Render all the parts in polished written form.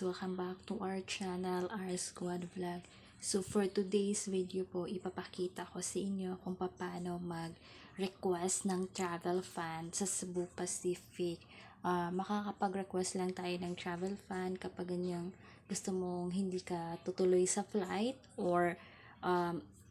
welcome back to our channel, our squad vlog. So for today's video po, ipapakita ko sa inyo kung paano mag-request ng travel fund sa Cebu Pacific. Makakapag-request lang tayo ng travel fund kapag ganyang gusto mong hindi ka tutuloy sa flight or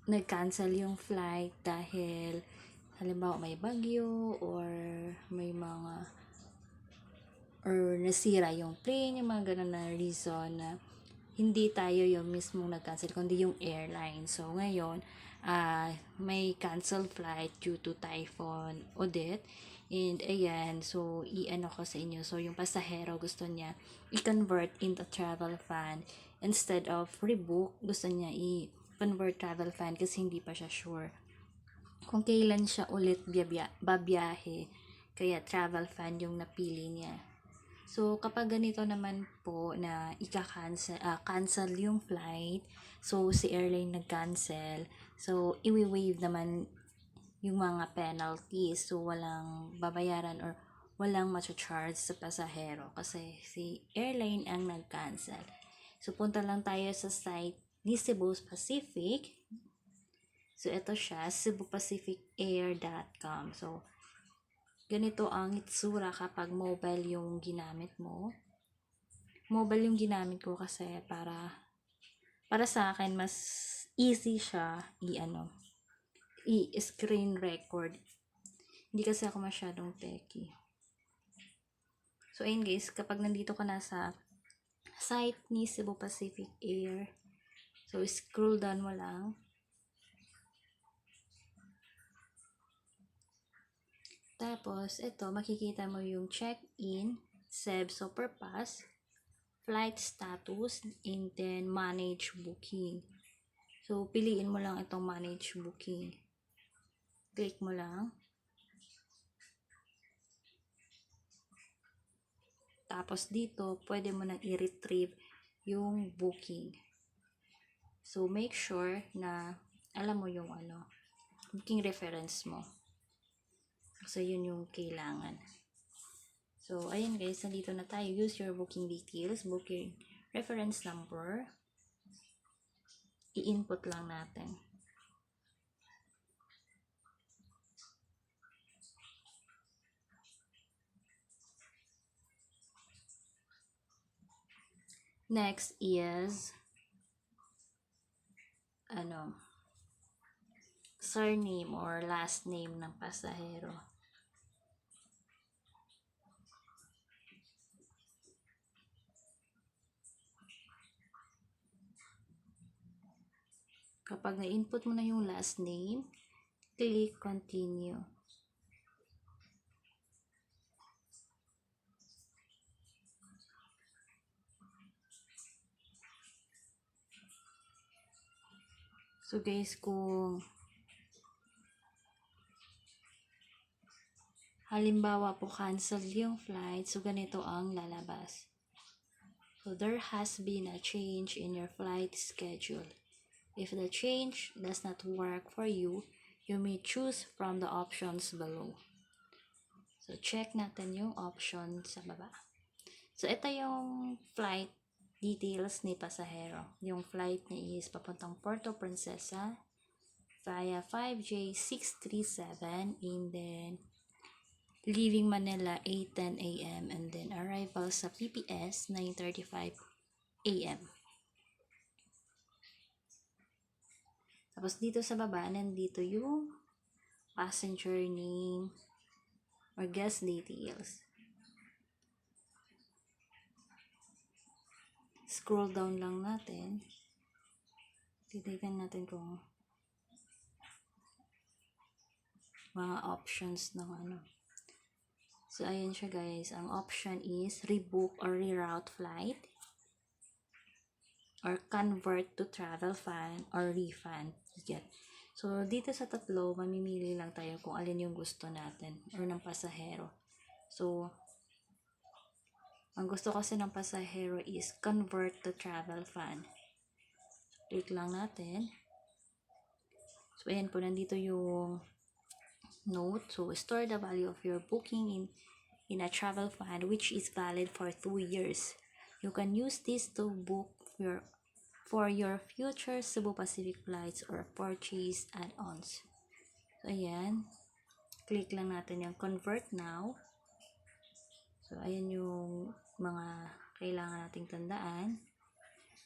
nag-cancel yung flight dahil halimbawa may bagyo or may mga or nasira yung plane, yung mga ganun na reason na hindi tayo yung mismong nag-cancel, kundi yung airline. So, ngayon, may cancel flight due to typhoon Odette. And, ayan, so, i-ano ko sa inyo. So, yung pasahero, gusto niya i-convert into travel fund. Instead of rebook, gusto niya i-convert travel fund kasi hindi pa siya sure kung kailan siya ulit babiyahe. Kaya, travel fund yung napili niya. So, kapag ganito naman po na cancel yung flight, so si airline nag-cancel, so iwi-waive naman yung mga penalties. So, walang babayaran or walang ma-charge sa pasahero kasi si airline ang nag-cancel. So, punta lang tayo sa site ni Cebu Pacific. So, ito siya, cebupacificair.com. So, ganito ang itsura kapag mobile yung ginamit mo. Mobile yung ginamit ko kasi para sa akin mas easy siya i-screen record. Hindi kasi ako masyadong techie. So ayun guys, kapag nandito ka na sa site ni Cebu Pacific Air, so scroll down mo lang. Tapos, ito, makikita mo yung check-in, SEB Superpass, flight status, and then manage booking. So, piliin mo lang itong manage booking. Click mo lang. Tapos, dito, pwede mo nang i-retrieve yung booking. So, make sure na alam mo yung booking reference mo. So, yun yung kailangan. So, ayan guys, nandito na tayo. Use your booking details, booking reference number. I-input lang natin. Next is surname or last name ng pasahero. Kapag na-input mo na yung last name, click continue. So guys, kung halimbawa po cancel yung flight, so ganito ang lalabas. So there has been a change in your flight schedule. If the change does not work for you, you may choose from the options below. So check natin yung option sa baba. So ito yung flight details ni pasahero. Yung flight niya is papuntang Puerto Princesa via 5J637 and then leaving Manila 8:10 a.m. and then arrival sa PPS 9:35 a.m. Tapos dito sa baba, nandito yung passenger name or guest details. Scroll down lang natin. Titignan natin kung mga options ng So, ayan siya guys. Ang option is rebook or reroute flight or convert to travel fund or refund. Get. So, dito sa tatlo, mamimili lang tayo kung alin yung gusto natin or ng pasahero. So, ang gusto kasi ng pasahero is convert to travel fund. Click lang natin. So, ayan po, nandito yung note. So, store the value of your booking in a travel fund which is valid for 2 years. You can use this to book for your future Cebu Pacific flights or purchase add-ons. So, ayan. Click lang natin yung convert now. So, ayan yung mga kailangan nating tandaan.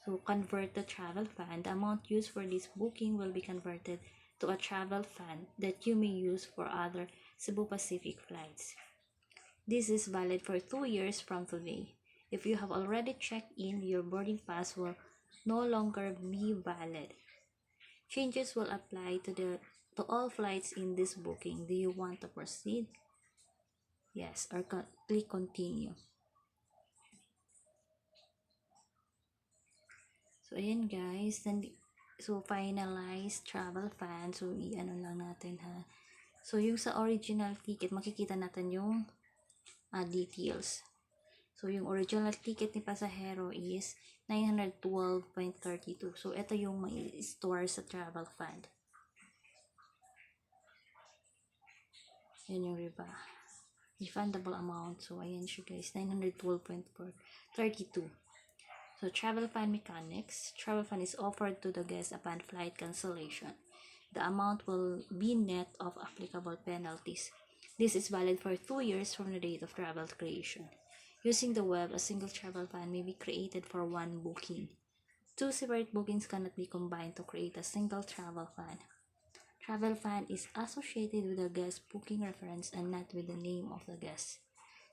So, convert the travel fund. The amount used for this booking will be converted to a travel fund that you may use for other Cebu Pacific flights. This is valid for 2 years from today. If you have already checked in, your boarding pass will no longer be valid. Changes will apply to all flights in this booking. Do you want to proceed? Yes, or click continue. So, ayan guys. So, finalize travel fund. So, i-ano lang natin ha. So, yung sa original ticket, makikita natin yung details. So, yung original ticket ni pasahero is 912.32. So, ito yung may store sa travel fund. Yan yung refundable amount. So, ayan siya guys. 912.32. So, travel fund mechanics. Travel fund is offered to the guest upon flight cancellation. The amount will be net of applicable penalties. This is valid for 2 years from the date of travel creation. Using the web, a single travel fund may be created for one booking. 2 separate bookings cannot be combined to create a single travel fund. Travel fund is associated with the guest booking reference and not with the name of the guest.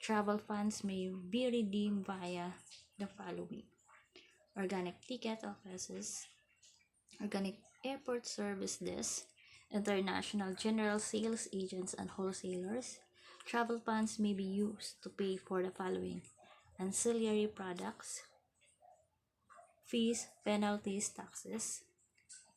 Travel funds may be redeemed via the following: organic ticket offices, organic airport service desk, international general sales agents and wholesalers. Travel funds may be used to pay for the following: ancillary products, fees, penalties, taxes.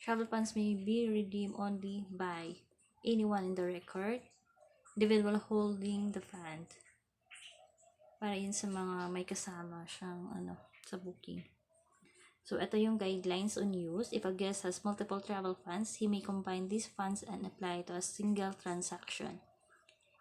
Travel funds may be redeemed only by anyone in the record, individual holding the fund. Para yun sa mga may kasama siyang sa booking. So, ito yung guidelines on use. If a guest has multiple travel funds, he may combine these funds and apply to a single transaction.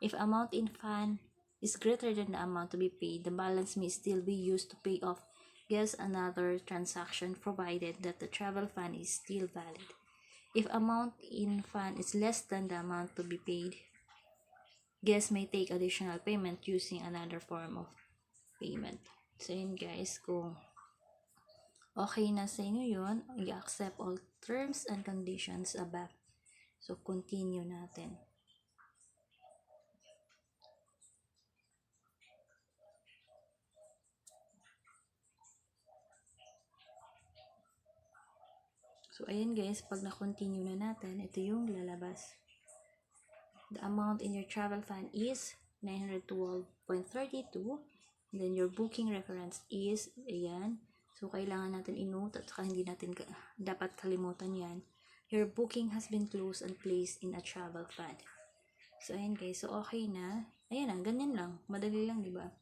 If amount in fund is greater than the amount to be paid, the balance may still be used to pay off guest another transaction provided that the travel fund is still valid. If amount in fund is less than the amount to be paid, guest may take additional payment using another form of payment. So, yun guys, kung okay na sa inyo yun, i-accept all terms and conditions above. So, continue natin. So, ayan guys, pag na-continue na natin, ito yung lalabas. The amount in your travel fund is 912.32. Then, your booking reference is, ayan. So, kailangan natin i-note at saka hindi natin dapat kalimutan yan. Your booking has been closed and placed in a travel fund. So, ayan guys. So, okay na. Ayan na, ganyan lang. Madali lang, di ba?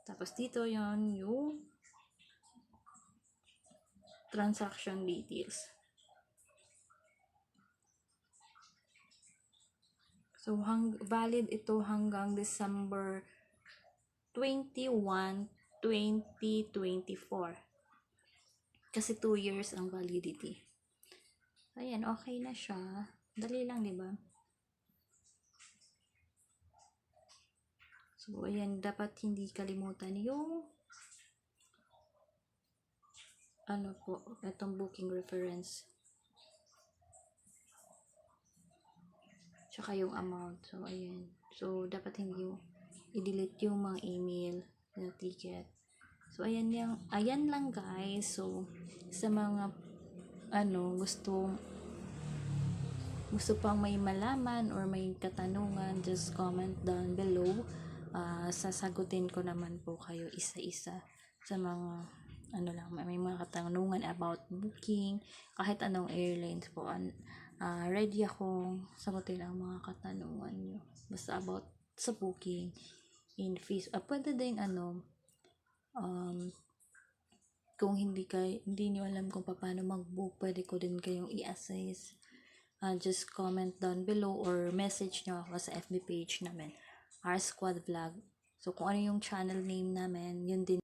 Tapos, dito yon yung transaction details. So, valid ito hanggang December 21, 2024. Kasi 2 years ang validity. Ayan, okay na siya. Dali lang, di ba? So, ayan, dapat hindi kalimutan yung itong booking reference. Tsaka yung amount. So, ayan. So, dapat hindi i-delete yung mga email na ticket. So, ayan lang guys. So, sa mga gusto pang may malaman or may katanungan, just comment down below. Sasagutin ko naman po kayo isa-isa sa mga may mga katanungan about booking, kahit anong airlines po. Ready akong sagutin ang mga katanungan nyo. Basta about sa booking, in fees. Pwede din kung hindi nyo alam kung paano mag-book, pwede ko din kayong i-assist. Just comment down below or message nyo ako sa FB page namin, R Squad Vlog. So, kung ano yung channel name namin, yun din